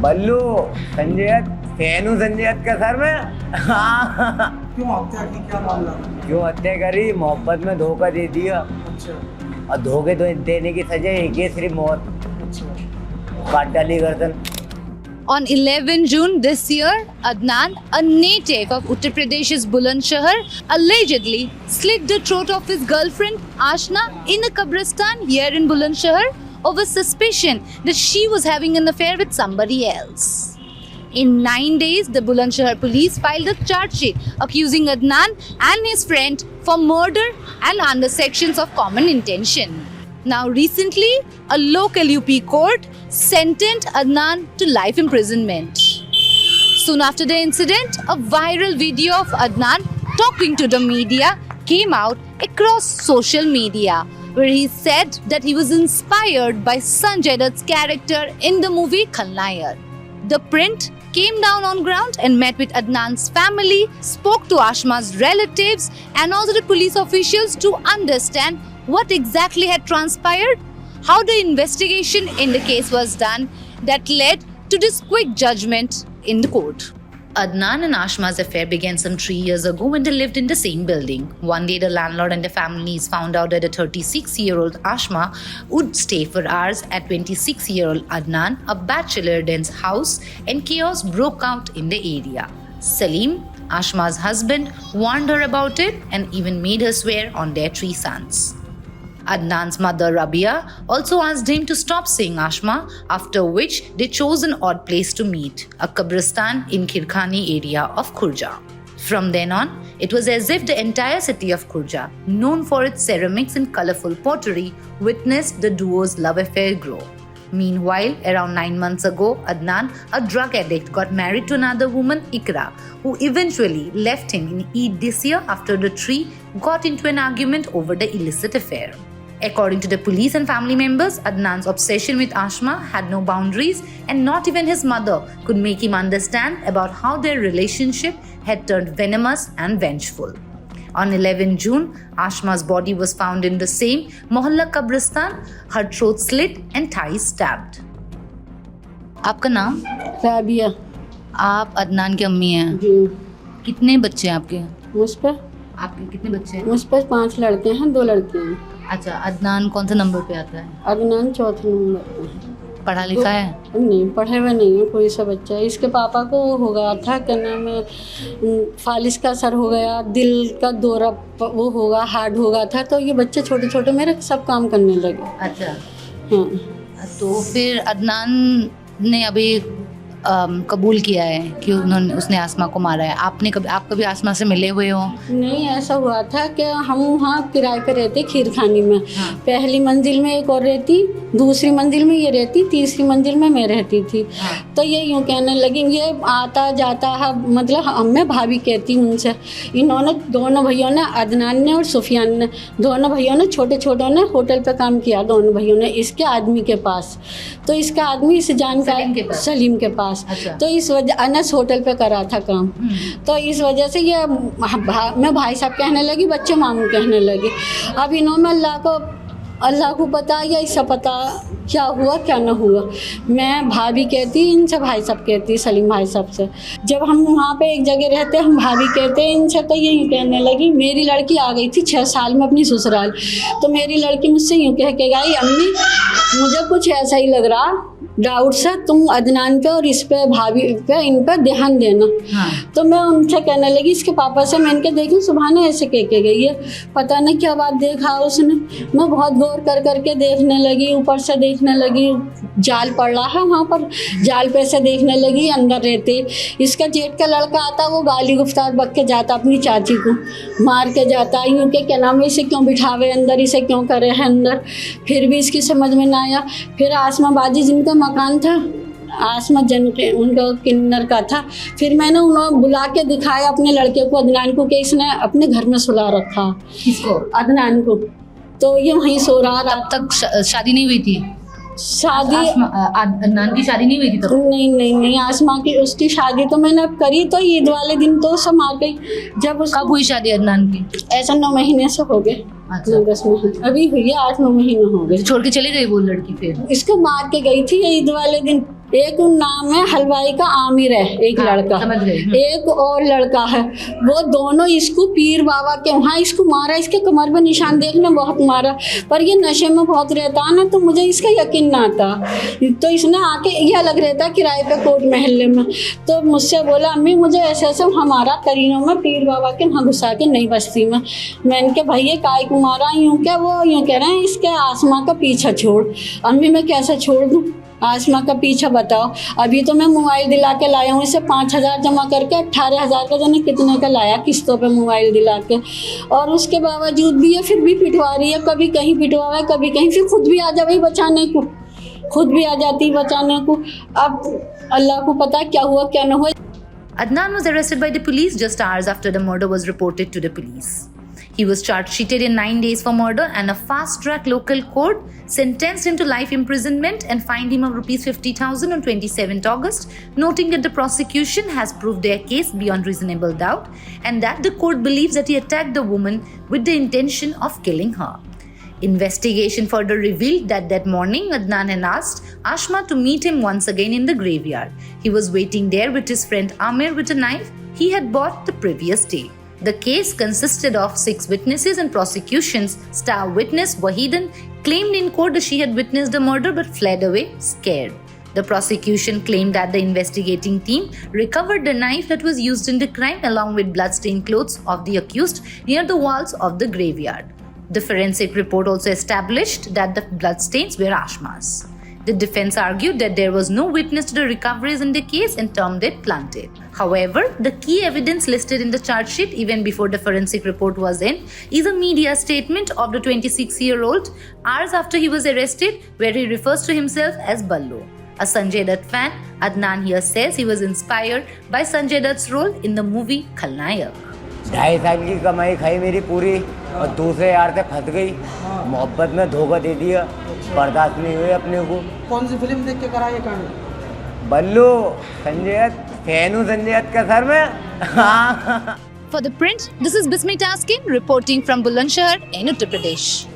बल्लू संजय फैनू संजय के सर में। क्यों हत्या की, क्या मामला? क्यों हत्या करी? मोहब्बत में धोखा दे दिया। अच्छा और धोखे देने की सजा एक ही, सिर्फ मौत। अच्छा। काट डाली गर्दन। On 11 June this year, Adnan, a native of Uttar Pradesh's Bulandshahr, allegedly slit the throat of his girlfriend Ashna in a Kabristan here in Bulandshahr over suspicion that she was having an affair with somebody else. In 9 days, the Bulandshahr police filed a charge sheet accusing Adnan and his friend for murder and under sections of common intention. Now recently, a local UP court sentenced Adnan to life imprisonment. Soon after the incident, a viral video of Adnan talking to the media came out across social media, where he said that he was inspired by Sanjay Dutt's character in the movie Khalnayak. The print came down on ground and met with Adnan's family, spoke to Ashma's relatives and also the police officials to understand what exactly had transpired, how the investigation in the case was done that led to this quick judgment in the court. Adnan and Ashma's affair began some 3 years ago when they lived in the same building. One day, the landlord and the families found out that the 36-year-old Ashma would stay for hours at 26-year-old Adnan, a bachelor dense house, and chaos broke out in the area. Salim, Ashma's husband, warned her about it and even made her swear on their 3 sons. Adnan's mother Rabia also asked him to stop seeing Ashma, after which they chose an odd place to meet, a Kabristan in Khirkhani area of Khurja. From then on, it was as if the entire city of Khurja, known for its ceramics and colorful pottery, witnessed the duo's love affair grow. Meanwhile, around 9 months ago, Adnan, a drug addict, got married to another woman, Ikra, who eventually left him in Eid this year after the three got into an argument over the illicit affair. According to the police and family members, Adnan's obsession with Ashma had no boundaries and not even his mother could make him understand about how their relationship had turned venomous and vengeful. On 11 June, Ashma's body was found in the same Mohalla Kabristan, her throat slit and thighs stabbed. आपका नाम? राबिया। आप अदनान की अम्मी हैं। जी। कितने बच्चे हैं आपके? मुझ पर आपके कितने बच्चे हैं? मुझ पर 5 लड़के हैं, 2 लड़कियाँ हैं। अच्छा, अदनान कौन सा नंबर पे आता है? अदनान 4थे नंबर पे है। पढ़ा लिखा है? नहीं, पढ़े हुए नहीं है कोई सा बच्चा। इसके पापा को वो हो गया था, क्या नाम है, फालिज का असर हो गया, दिल का दौरा वो होगा, हार्ड हो गया था, तो ये बच्चे छोटे छोटे मेरे सब काम करने लगे। अच्छा हाँ। तो फिर अदनान ने अभी कबूल किया है कि उसने आसमा को मारा है। आप कभी आसमा से मिले हुए हो? नहीं, ऐसा हुआ था कि हम वहाँ किराए पे रहते खीरखानी में। हाँ। पहली मंजिल में एक और रहती, दूसरी मंजिल में ये रहती, तीसरी मंजिल में मैं रहती थी। हाँ। तो ये यूँ कहने लगी, ये आता जाता है, मतलब मैं भाभी कहती हूँ उनसे। इन्होंने दोनों भैयों ने, अदनान ने और सुफियान ने, दोनों भैयों ने, छोटे छोटों ने होटल पे काम किया, दोनों भैयों ने, इसके आदमी के पास। तो इसका आदमी इस जानकार सलीम के पास। अच्छा। तो इस वजह अनस होटल पे करा था काम। तो इस वजह से ये मैं भाई साहब कहने लगी, बच्चे मामू कहने लगे। अब इन्होंने अल्लाह को पता या इससे पता क्या हुआ क्या ना हुआ। मैं भाभी कहती, इनसे भाई साहब कहती, सलीम भाई साहब से। जब हम वहाँ पे एक जगह रहते हम भाभी कहते हैं इनसे, तो ये यूँ कहने लगी, मेरी लड़की आ गई थी 6 साल में अपनी ससुराल, तो मेरी लड़की मुझसे यूँ कह के गई, अम्मी मुझे कुछ ऐसा ही लग रहा, डाउट से तुम अदनान पे और इस पे भाभी पे इन पर ध्यान देना। हाँ। तो मैं उनसे कहने लगी, इसके पापा से मैं इनके देखी, सुबह ने ऐसे कह के गई है, पता नहीं क्या बात देखा उसने। मैं बहुत गौर कर करके देखने लगी, ऊपर से देखने लगी, जाल पड़ रहा है वहाँ पर, जाल पे से देखने लगी, अंदर रहते इसका जेठ का लड़का आता, वो गाली गुफ्तार बक के जाता, अपनी चाची को मार के जाता, यूँ के क्या नाम है, इसे क्यों बिठावे अंदर, इसे क्यों करे है अंदर। फिर भी इसकी समझ में ना आया। फिर आसमा बाजी जिनका मकान था, आसमा जन के उनका किन्नर का था, फिर मैंने उन्हें बुला के दिखाया अपने लड़के को, अदनान को, कि इसने अपने घर में सुला रखा। किसको? अदनान को। तो ये वहीं सो रहा। तब तक शादी नहीं हुई थी? शादी अदनान की शादी नहीं हुई थी तब? नहीं, आसमा की उसकी शादी तो मैंने अब करी, तो ईद वाले दिन तो सब आ गई। जब कब हुई शादी अदनान की? ऐसा 9 महीने से हो गए। अच्छा। 9-10 महीने अभी हुई है, 8-9 महीने हो गए। छोड़ के चली गई वो लड़की? फिर इसको मार के गई थी ईद वाले दिन, एक नाम है हलवाई का आमिर है, एक हाँ, लड़का, समझ गई। एक और लड़का है, वो दोनों इसको पीर बाबा के वहाँ इसको मारा, इसके कमर पे निशान देखने बहुत मारा, पर ये नशे में बहुत रहता है ना, तो मुझे इसका यकीन ना था। तो इसने आके ये अलग रहता है किराए पे कोट महल्ले में, तो मुझसे बोला अम्मी मुझे ऐसे ऐसे हमारा करीनों में पीर बाबा के वहाँ घुसा के नई बस्ती में। मैंने कहा भाई ये काय को मारा, यूँ क्या, वो यूँ कह रहे हैं इसके आसमां का पीछा छोड़। अम्मी मैं कैसे छोड़ दूँ आसमां का पीछा, बताओ। अभी तो मैं मोबाइल दिला के लाया हूँ इसे 5,000 जमा करके 18,000 का जाने कितने का लाया किस्तों पे मोबाइल दिला के, और उसके बावजूद भी ये फिर भी पिटवा रही है, कभी कहीं पिटवा है कभी कहीं, फिर खुद भी आ जाए बचाने को, खुद भी आ जाती बचाने को। अब अल्लाह को पता क्या हुआ क्या न हुआ। Adnan was arrested by the police just hours after the murder was reported to the police. He was charge sheeted in 9 days for murder, and a fast-track local court sentenced him to life imprisonment and fined him of Rs 50,000 on 27th August, noting that the prosecution has proved their case beyond reasonable doubt and that the court believes that he attacked the woman with the intention of killing her. Investigation further revealed that morning Adnan had asked Ashma to meet him once again in the graveyard. He was waiting there with his friend Amir with a knife he had bought the previous day. The case consisted of 6 witnesses, and prosecution's star witness Wahidan claimed in court that she had witnessed the murder but fled away scared. The prosecution claimed that the investigating team recovered the knife that was used in the crime along with bloodstained clothes of the accused near the walls of the graveyard. The forensic report also established that the bloodstains were Ashma's. The defense argued that there was no witness to the recoveries in the case and termed it planted. However, the key evidence listed in the charge sheet even before the forensic report was in is a media statement of the 26-year-old hours after he was arrested, where he refers to himself as Ballo. A Sanjay Dutt fan, Adnan here says he was inspired by Sanjay Dutt's role in the movie Khalnayak. 2.5 साल की कमाई खाई मेरी पूरी, और दूसरे यार से फंस गई, मोहब्बत में धोखा दे दिया, बर्दाश्त नहीं हुए अपने को। कौन सी फिल्म देख के करा ये कांड? बल्लू, संजय दत्त, फैन हूँ संजय दत्त का सर मैं। For the print, this is Bismi Taskin reporting from Bulandshahr in Uttar Pradesh.